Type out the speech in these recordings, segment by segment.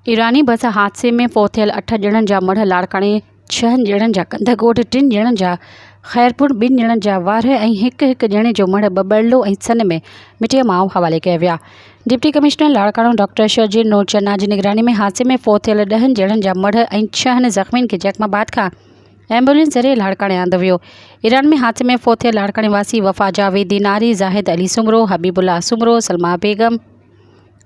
ईरानी बस हादसे में फ़ौत थियल 8 ॼणनि जा मढ़ लाड़काणे, 6 ॼणनि जा कंधगोट, 3 ॼणनि जा ख़ैरपुर, 2 ॼणनि जा वार ऐं हिक ॼणे जो मढ़ बबड़लो ऐं सन में मिटीअ माउ हवाले कया विया। Deputy commissioner Larkana doctor Sharjeel Noor Channa जी निगरानी में हादसे में फ़ौत थियल 10 ॼणनि जा मढ़ ऐं 6 ज़ख़्मियुनि खे जख्माबाद खां एम्बुलेंस ज़रिए लाड़काणे आंदो वियो। ईरान में हादसे में फ़ौत थियल लाड़काणे वासी वफ़ा जावेद दीनारी, ज़ाहिद अली सुमरो, हबीबुल्ला सुमरो, सलमा बेगम,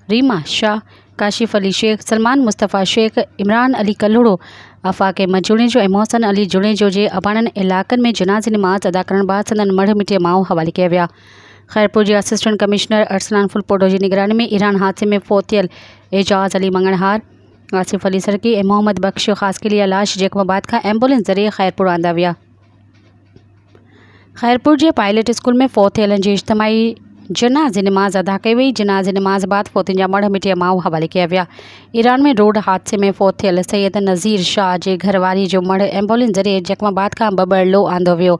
रीमा शाह, काशिफ अली शेख, सलमान मुस्तफ़ा शेख, इमरान अली कल्लुड़ो, अफ़ाक़ अहमद जुड़ेजो ऐं मोहसन अली जुड़ेजो जे अबाणनि इलाक़नि में जनाज़े नमाज़ अदा करण बाद संदन मढ़ मिटीअ माउ हवाले कया विया। ख़ैरपुर जे असिस्टेंट कमिश्नर अरसलान फुलपोडो जी निगरानी में ईरान हादसे में फ़ौत थियल एजाज़ अली मंगणहार, आसिफ अली सरकी ऐं मोहम्मद बख्श ख़ासकिलिया लाश जख्माबाद खां एम्बुलेंस ज़रिए ख़ैरपुर आंदा विया। ख़ैरपुर जे पायलट स्कूल में फ़ौत थियलनि जी इज्तिमाही जनाज़े नमाज़ अदा कई वई। जनाज़े नमाज़ बाद फ़ौतियुनि जा मढ़ मिटीअ माउ हवाले कया विया। ईरान में रोड हादसे में फ़ौत थियल सैयद नज़ीर शाह जे घरवारी जो मढ़ एम्बुलेंस ज़रिए जख्माबाद खां बबड़लो आंदो वियो,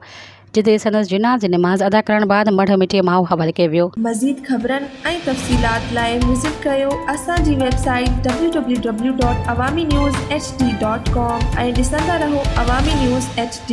जिते संदसि जनाज़े नमाज़ अदा करण बाद मढ़ मिटीअ माउ हवाले कयो वियो। मज़ीद ख़बरनि ऐं तफ़सीलात लाइ विज़िट कयो असांजी वेबसाइट www.awamiNewsHD.com ऐं ॾिसंदा रहो अवामी न्यूज़ HD।